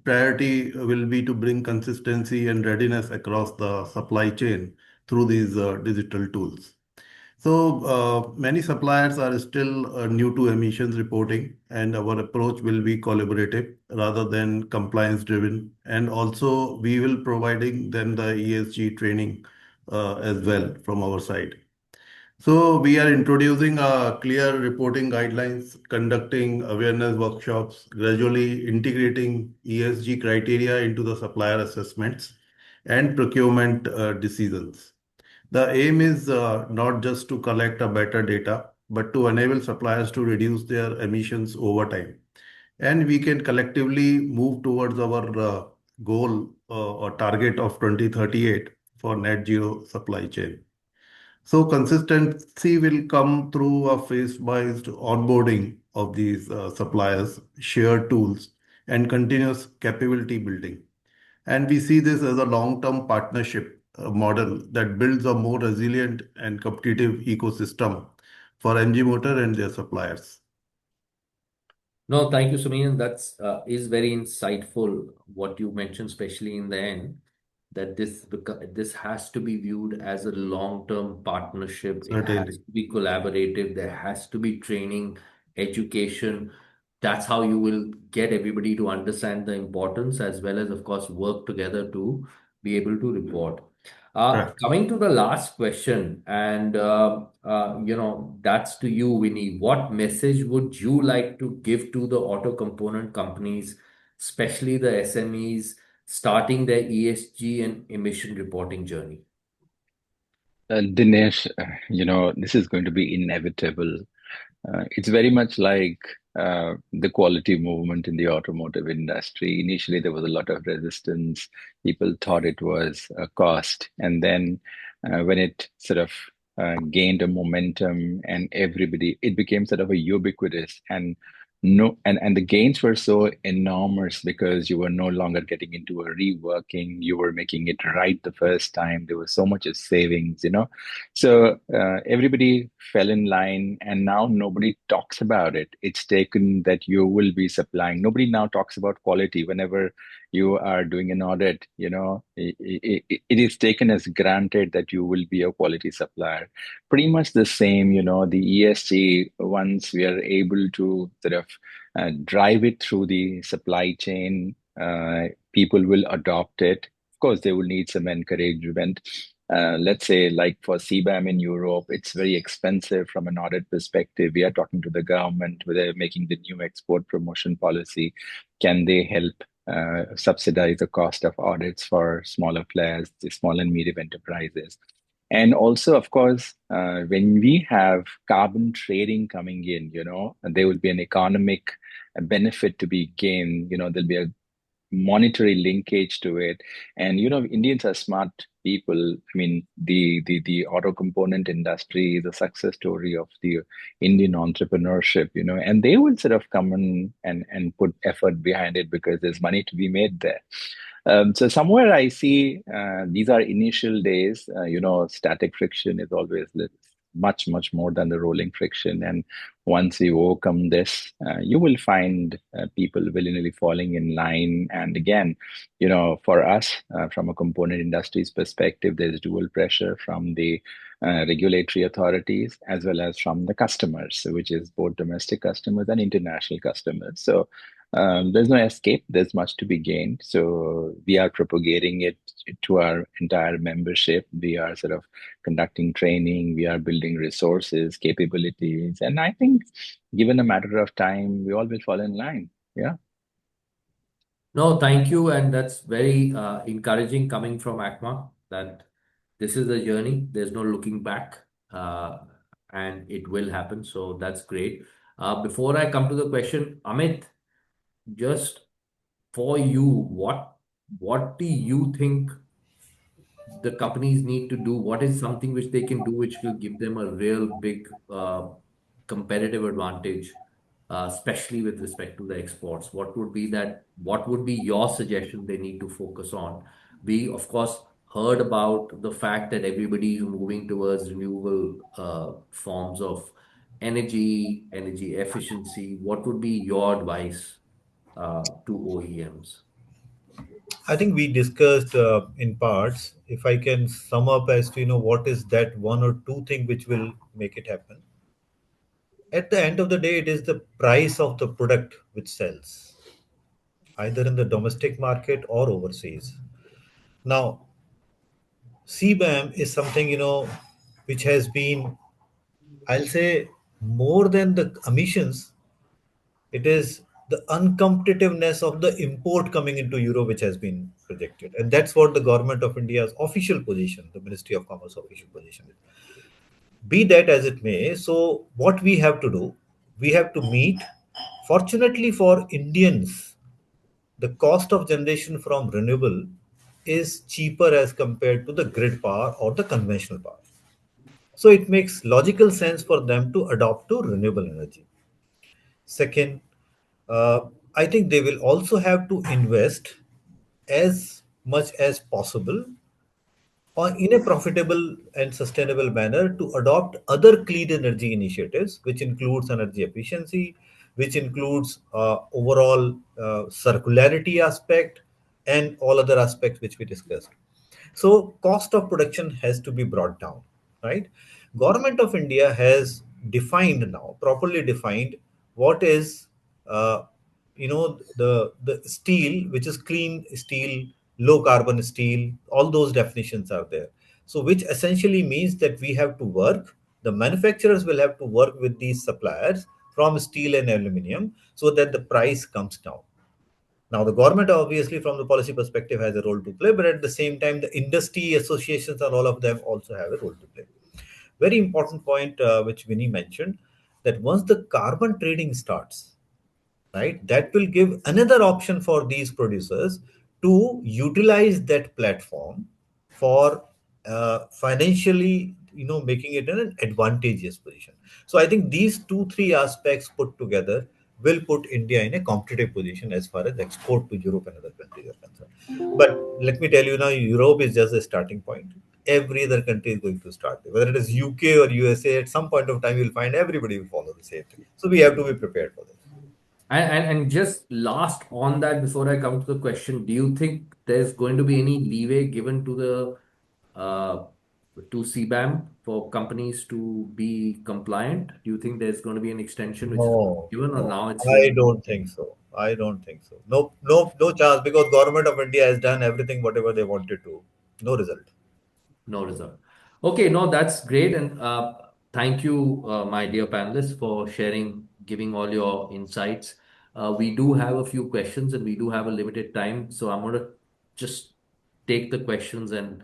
priority will be to bring consistency and readiness across the supply chain through these digital tools. So many suppliers are still new to emissions reporting, and our approach will be collaborative rather than compliance driven. And also, we will providing them the ESG training as well from our side. So we are introducing clear reporting guidelines, conducting awareness workshops, gradually integrating ESG criteria into the supplier assessments and procurement decisions. The aim is not just to collect a better data, but to enable suppliers to reduce their emissions over time. And we can collectively move towards our goal or target of 2038 for net zero supply chain. So consistency will come through a phase-based onboarding of these suppliers, shared tools, and continuous capability building. And we see this as a long-term partnership model that builds a more resilient and competitive ecosystem for MG Motor and their suppliers. No, thank you, Sumin. That's is very insightful what you mentioned, especially in the end, that this has to be viewed as a long-term partnership. It Certainly. has to be collaborative. There has to be training, education. That's how you will get everybody to understand the importance as well as, of course, work together to be able to report. Correct. Coming to the last question, and that's to you, Winnie. What message would you like to give to the auto component companies, especially the SMEs, starting their ESG and emission reporting journey? Dinesh, this is going to be inevitable. It's very much like the quality movement in the automotive industry. Initially, there was a lot of resistance. People thought it was a cost. And then when it sort of gained a momentum and it became sort of a ubiquitous and no, and the gains were so enormous because you were no longer getting into a reworking. You were making it right the first time. There was so much of savings. So everybody fell in line, and now nobody talks about it. It's taken that you will be supplying. Nobody now talks about quality. Whenever you are doing an audit, it is taken as granted that you will be a quality supplier. Pretty much the same, the ESG, once we are able to sort of drive it through the supply chain, people will adopt it. Of course, they will need some encouragement. Let's say, like for CBAM in Europe, it's very expensive from an audit perspective. We are talking to the government whether they're making the new export promotion policy. Can they help subsidize the cost of audits for smaller players, the small and medium enterprises? And also, of course, when we have carbon trading coming in, there will be an economic benefit to be gained. There'll be a monetary linkage to it. And Indians are smart people. I mean, the auto component industry is a success story of the Indian entrepreneurship, and they will sort of come in and put effort behind it because there's money to be made there. So somewhere I see these are initial days. Static friction is always much, much more than the rolling friction. And once you overcome this, you will find people willingly falling in line. And again, for us, from a component industry's perspective, there's dual pressure from the regulatory authorities as well as from the customers, which is both domestic customers and international customers. So there's no escape. There's much to be gained. So we are propagating it to our entire membership. We are sort of conducting training. We are building resources, capabilities. And I think given a matter of time, we all will fall in line. Yeah. No, thank you. And that's very encouraging coming from ACMA that this is a journey. There's no looking back, and it will happen. So that's great. Before I come to the question, Amit, just for you, what do you think the companies need to do? What is something which they can do which will give them a real big competitive advantage, especially with respect to the exports? What would be that? What would be your suggestion they need to focus on? We, of course, heard about the fact that everybody is moving towards renewable forms of energy efficiency. What would be your advice to OEMs? I think we discussed in parts. If I can sum up as to what is that one or two thing which will make it happen. At the end of the day, it is the price of the product which sells, either in the domestic market or overseas. Now, CBAM is something which has been, I'll say, more than the emissions. It is the uncompetitiveness of the import coming into Europe which has been projected, and that's what the government of India's official position, the Ministry of Commerce official position is. Be that as it may, so what we have to do, we have to meet. Fortunately for Indians, the cost of generation from renewable is cheaper as compared to the grid power or the conventional power. So it makes logical sense for them to adopt to renewable energy. Second, uh, I think they will also have to invest as much as possible or in a profitable and sustainable manner to adopt other clean energy initiatives, which includes energy efficiency, which includes overall circularity aspect, and all other aspects which we discussed. So cost of production has to be brought down, right? Government of India has defined now, properly defined what is uh, the steel, which is clean steel, low carbon steel, all those definitions are there. So which essentially means that we have to work, the manufacturers will have to work with these suppliers from steel and aluminum so that the price comes down. Now, the government, obviously, from the policy perspective, has a role to play, but at the same time, the industry associations and all of them also have a role to play. Very important point, which Vinny mentioned, that once the carbon trading starts, right, that will give another option for these producers to utilize that platform for financially, making it in an advantageous position. So I think these two, three aspects put together will put India in a competitive position as far as export to Europe and other countries are concerned. But let me tell you now, Europe is just a starting point. Every other country is going to start. Whether it is UK or USA, at some point of time, you'll find everybody will follow the same thing. So we have to be prepared for this. And just last on that, before I come to the question, do you think there's going to be any leeway given to the to CBAM for companies to be compliant? Do you think there's going to be an extension which is No, given, or no, now it's I really don't think so. I don't think so. No, no, no chance because government of India has done everything whatever they wanted to. No result. no result? Okay, no, that's great, and thank you, my dear panelists, for sharing, giving all your insights. We do have a few questions, and we do have a limited time, so I'm going to just take the questions, and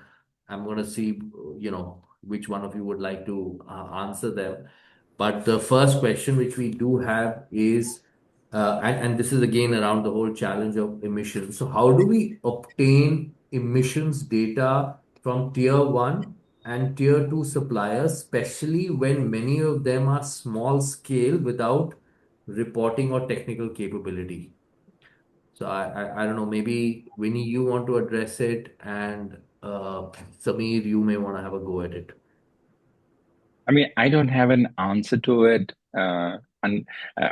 I'm going to see, you know, which one of you would like to answer them. But the first question which we do have is, and this is again around the whole challenge of emissions. So, how do we obtain emissions data from tier one and tier two suppliers, especially when many of them are small scale without reporting or technical capability? So I don't know, maybe Winnie, you want to address it, and Sameer, you may want to have a go at it. I mean, I don't have an answer to it. And uh,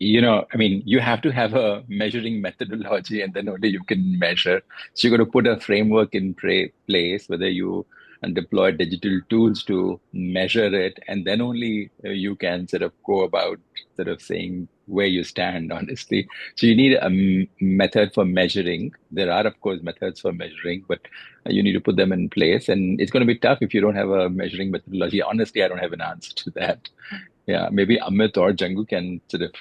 I mean, you have to have a measuring methodology and then only you can measure. So you're going to put a framework in place, whether you deploy digital tools to measure it, and then only you can sort of go about sort of saying where you stand, honestly. So you need a method for measuring. There are, of course, methods for measuring, but you need to put them in place. And it's going to be tough if you don't have a measuring methodology. Honestly, I don't have an answer to that. Yeah, maybe Amit or Jangu can sort of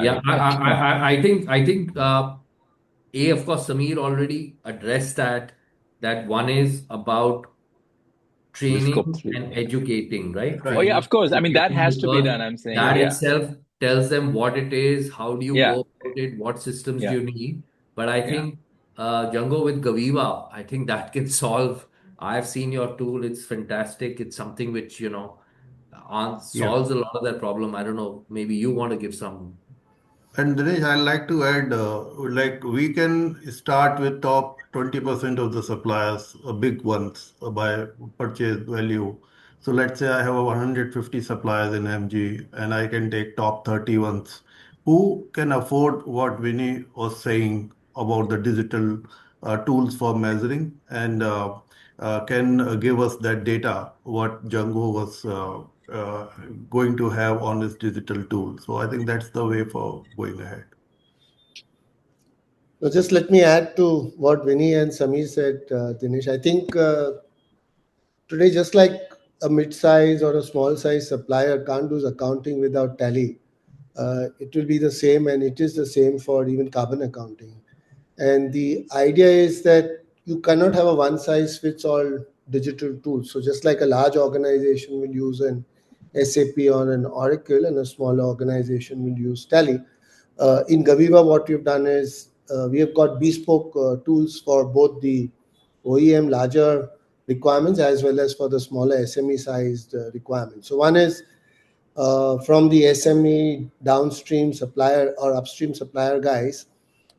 Yeah, try. I think of course, Sameer already addressed that. That one is about The scope training three. and educating, right? Right. Oh yeah, Training of course. and I mean, that educating, has to be because done. I'm saying, that yeah, itself tells them what it is, how do you yeah, go about it, what systems do yeah, you need. But I yeah, think Django with Gaviva, I think that can solve. I've seen your tool, it's fantastic. It's something which, Yeah. solves a lot of that problem. I don't know, maybe you want to give some. And Dinesh, I'd like to add, like we can start with top 20% of the suppliers, big ones by purchase value. So let's say I have a 150 suppliers in MG and I can take top 30 ones who can afford what Vinny was saying about the digital tools for measuring and can give us that data, what Django was going to have on his digital tool. So I think that's the way for going ahead. So just let me add to what Vinny and Sameer said, Dinesh. I think today, just like a mid-size or a small-size supplier can't do accounting without Tally, it will be the same, and it is the same for even carbon accounting. And the idea is that you cannot have a one-size-fits-all digital tool. So just like a large organization will use an SAP or an Oracle, and a small organization will use Tally. In Gaviva, what we've done is we have got bespoke tools for both the OEM larger requirements as well as for the smaller SME sized requirements. So one is from the SME downstream supplier or upstream supplier guys.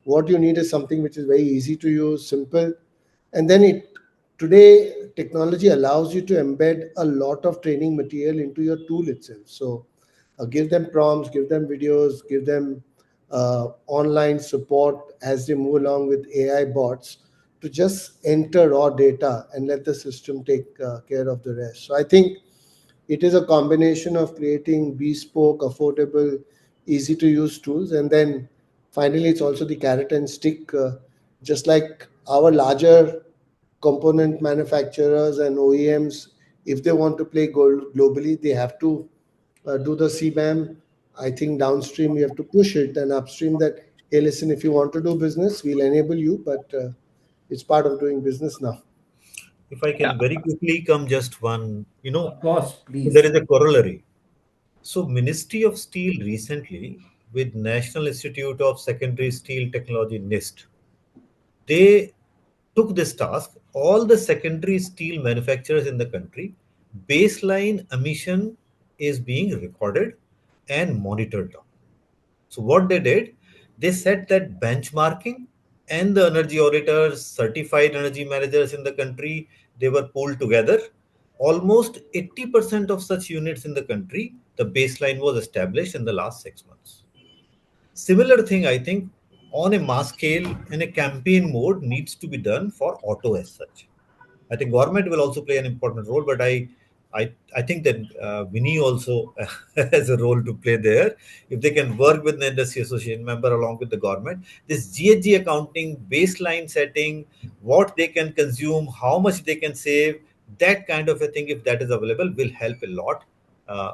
What you need is something which is very easy to use, simple, and then it today technology allows you to embed a lot of training material into your tool itself. So give them prompts, give them videos, give them online support as they move along with AI bots to just enter raw data and let the system take care of the rest. So I think it is a combination of creating bespoke, affordable, easy to use tools, and then finally it's also the carrot and stick. Just like our larger component manufacturers and OEMs, if they want to play globally, they have to do the CBAM. I think downstream we have to push it, and upstream that, hey, listen, if you want to do business, we'll enable you, but it's part of doing business now. If I yeah. can very quickly come just one, Of course, there please. is a corollary. So Ministry of Steel recently, with National Institute of Secondary Steel Technology NIST, they took this task. All the secondary steel manufacturers in the country, baseline emission is being recorded and monitored down. So what they did, they said that benchmarking and the energy auditors, certified energy managers in the country, they were pulled together. Almost 80% of such units in the country, the baseline was established in the last 6 months. Similar thing, I think, on a mass scale in a campaign mode needs to be done for auto as such. I think government will also play an important role, but I think that Vinny also has a role to play there. If they can work with the industry association member along with the government, this GHG accounting, baseline setting, what they can consume, how much they can save, that kind of a thing, if that is available, will help a lot.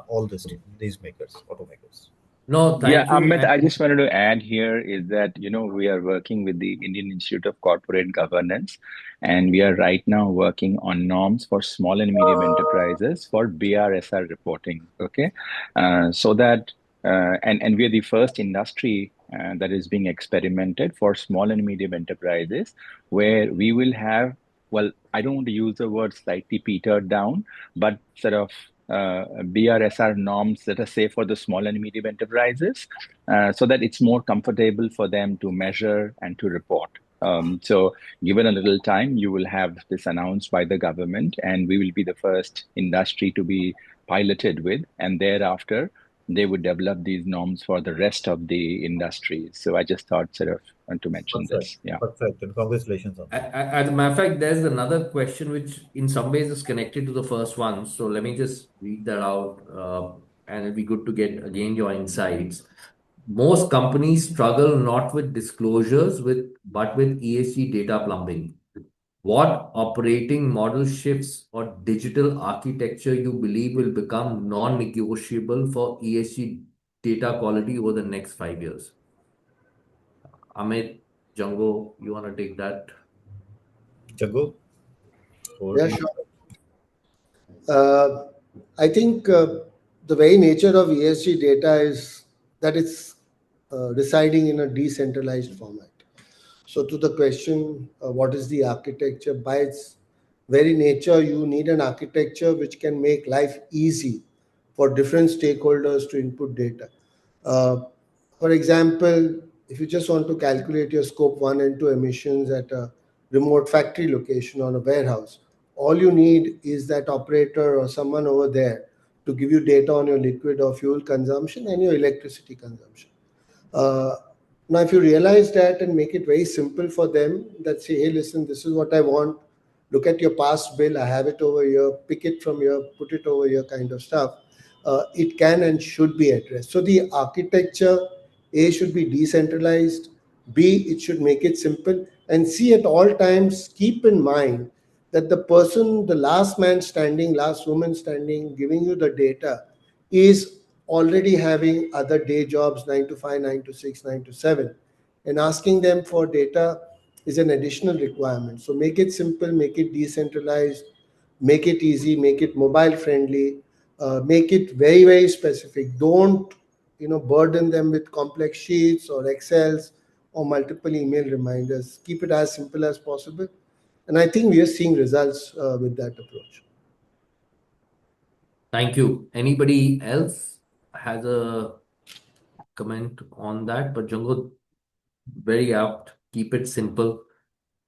All these makers, automakers. No, Yeah, thank you. Amit, I just wanted to add here is that, we are working with the Indian Institute of Corporate Governance, and we are right now working on norms for small and medium enterprises for BRSR reporting. Okay. So that, and we are the first industry that is being experimented for small and medium enterprises, where we will have, well, I don't want to use the word slightly petered down, but sort of BRSR norms that are safe for the small and medium enterprises, so that it's more comfortable for them to measure and to report. So, given a little time, you will have this announced by the government, and we will be the first industry to be piloted with, and thereafter, they would develop these norms for the rest of the industry. So, I just thought sort of to mention Perfect. this. Yeah. Perfect. And congratulations on that. As a matter of fact, there's another question which, in some ways, is connected to the first one. So let me just read that out, and it'll be good to get again your insights. Most companies struggle not with disclosures, but with ESG data plumbing. What operating model shifts or digital architecture you believe will become non-negotiable for ESG data quality over the next 5 years? Amit, Jango, you want to take that? Jago, over Yeah, to you. sure. Uh, I think the very nature of ESG data is that it's residing in a decentralized format. So, to the question, what is the architecture? By its very nature, you need an architecture which can make life easy for different stakeholders to input data. Uh, for example, if you just want to calculate your scope 1 and 2 emissions at a remote factory location on a warehouse, all you need is that operator or someone over there to give you data on your liquid or fuel consumption and your electricity consumption. Uh, Now, if you realize that and make it very simple for them, that say, hey, listen, this is what I want. Look at your past bill. I have it over here. Pick it from here. Put it over here, kind of stuff. It can and should be addressed. So the architecture, A, should be decentralized. B, it should make it simple. And C, at all times, keep in mind that the person, the last man standing, last woman standing, giving you the data is already having other day jobs, 9 to 5, 9 to 6, 9 to 7. And asking them for data is an additional requirement. So make it simple, make it decentralized, make it easy, make it mobile friendly, make it very, very specific. Don't burden them with complex sheets or Excels or multiple email reminders. Keep it as simple as possible. And I think we are seeing results with that approach. Thank you. Anybody else has a comment on that? But Jango, very apt. Keep it simple.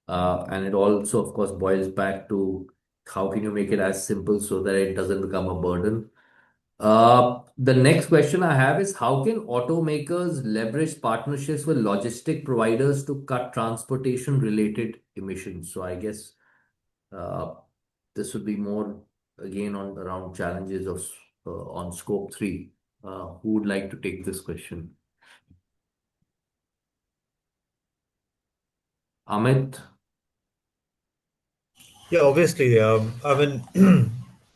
And it also, of course, boils back to how can you make it as simple so that it doesn't become a burden. The next question I have is how can automakers leverage partnerships with logistic providers to cut transportation related emissions? So I guess uh, this would be more again on around challenges of on scope three. Who would like to take this question? Amit? Yeah, obviously. I mean,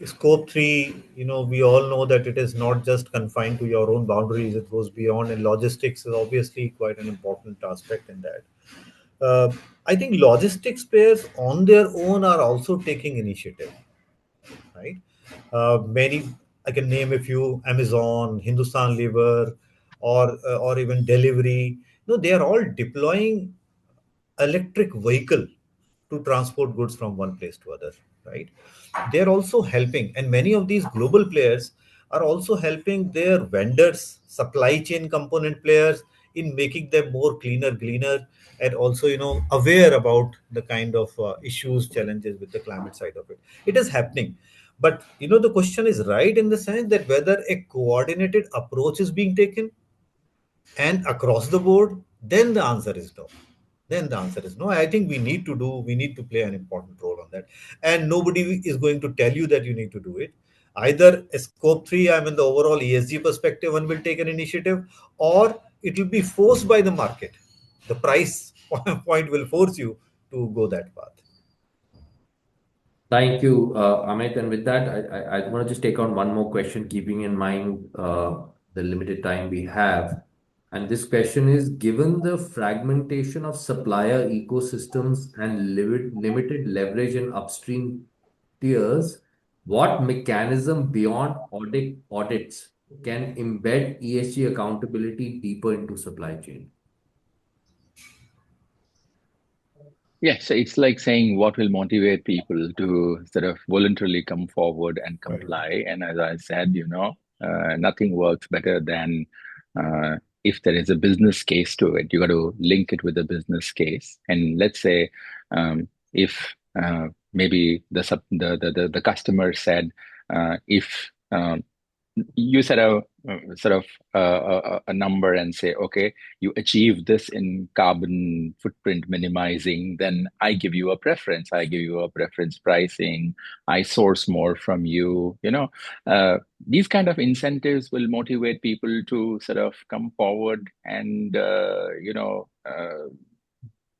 scope three, we all know that it is not just confined to your own boundaries, it goes beyond, and logistics is obviously quite an important aspect in that. I think logistics players on their own are also taking initiative, right? Many, I can name a few: Amazon, Hindustan Lever, or even delivery. They are all deploying electric vehicle to transport goods from one place to other, right? They're also helping, and many of these global players are also helping their vendors, supply chain component players, in making them more cleaner, greener, and also aware about the kind of issues, challenges with the climate side of it. It is happening, but the question is right in the sense that whether a coordinated approach is being taken and across the board, then the answer is no. Then the answer is no. I think we need to play an important role on that. And nobody is going to tell you that you need to do it. Either a scope three, I mean the overall ESG perspective, one will take an initiative, or it will be forced by the market. The price point will force you to go that path. Thank you, Amit. And with that, I want to just take on one more question, keeping in mind the limited time we have. And this question is, given the fragmentation of supplier ecosystems and limited leverage in upstream tiers, what mechanism beyond audits can embed ESG accountability deeper into supply chain? Yeah, so it's like saying what will motivate people to sort of voluntarily come forward and Right. comply. And as I said, nothing works better than if there is a business case to it. You got to link it with a business case. And let's say if maybe the customer said if you set a sort of a number and say, okay, you achieve this in carbon footprint minimizing, then I give you a preference. I give you a preference pricing. I source more from you. These kind of incentives will motivate people to sort of come forward and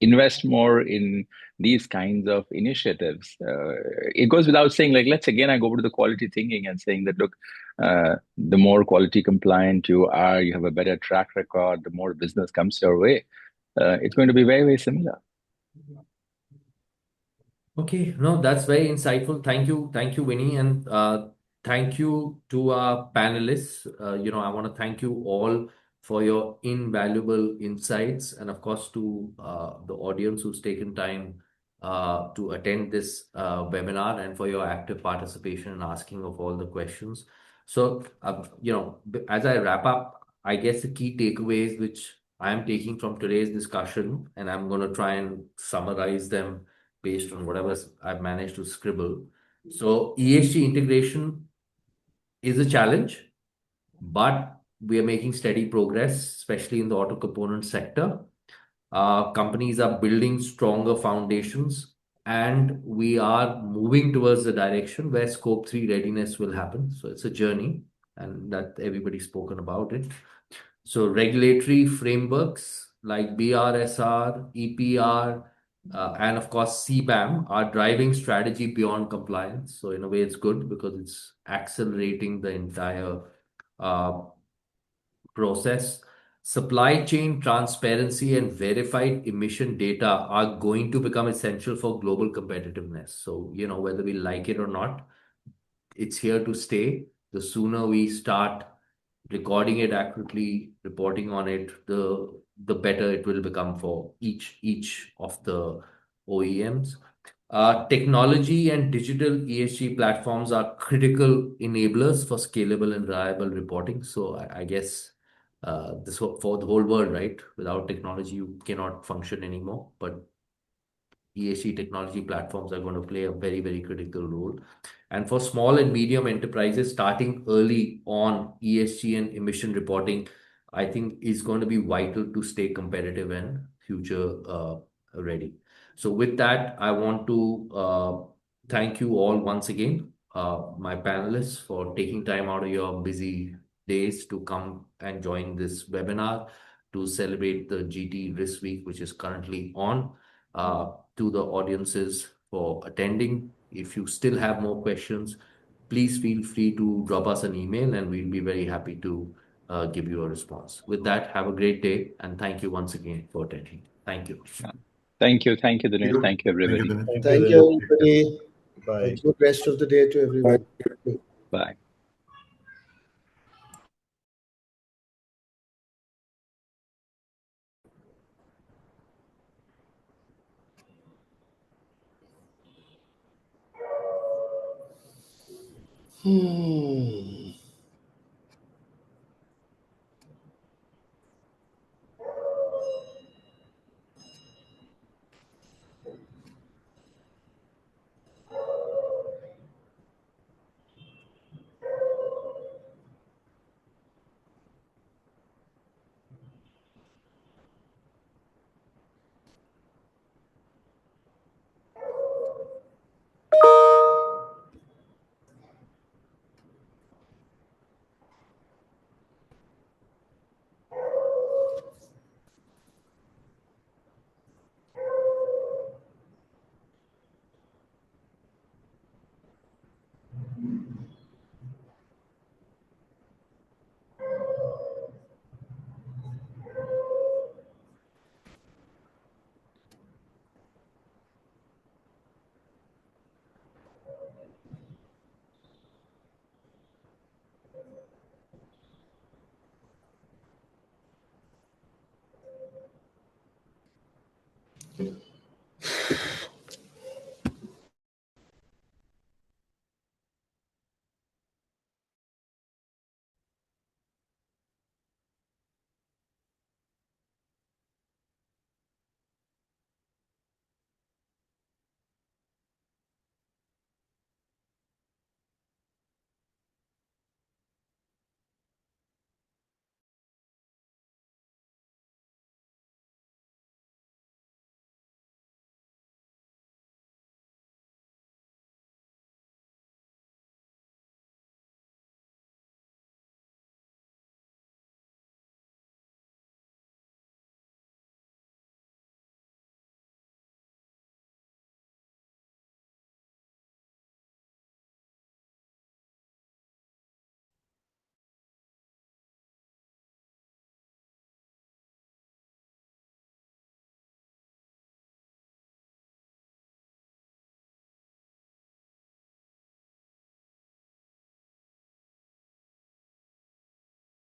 invest more in these kinds of initiatives. It goes without saying, like, let's again, I go over to the quality thinking and saying that, look, the more quality compliant you are, you have a better track record, the more business comes your way. It's going to be very, very similar. Okay, no, that's very insightful. Thank you, Winnie, and thank you to our panelists. I want to thank you all for your invaluable insights, and of course to the audience who's taken time to attend this webinar and for your active participation and asking of all the questions. So, as I wrap up, I guess the key takeaways which I am taking from today's discussion, and I'm going to try and summarize them based on whatever I've managed to scribble. So ESG integration is a challenge, but we are making steady progress, especially in the auto component sector. Companies are building stronger foundations, and we are moving towards the direction where Scope 3 readiness will happen. So it's a journey, and that everybody's spoken about it. So regulatory frameworks like BRSR, EPR, and of course CBAM are driving strategy beyond compliance. So in a way, it's good because it's accelerating the entire uh, process. Supply chain transparency and verified emission data are going to become essential for global competitiveness. So, whether we like it or not, it's here to stay. The sooner we start recording it accurately, reporting on it, the better it will become for each of the OEMs. Technology and digital ESG platforms are critical enablers for scalable and reliable reporting. So I guess this for the whole world, right? Without technology, you cannot function anymore. But ESG technology platforms are going to play a very, very critical role. And for small and medium enterprises, starting early on ESG and emission reporting, I think is going to be vital to stay competitive and future ready. So with that, I want to thank you all once again, my panelists, for taking time out of your busy days to come and join this webinar to celebrate the GT Risk Week, which is currently on. To the audiences for attending. If you still have more questions, please feel free to drop us an email and we'll be very happy to give you a response. With that, have a great day and thank you once again for attending. Thank you. Thank you, Dinesh. Thank you, Thank you, everybody. Dinesh. Thank you, everybody. A Bye. good rest of the day to everyone. Bye. Hmm.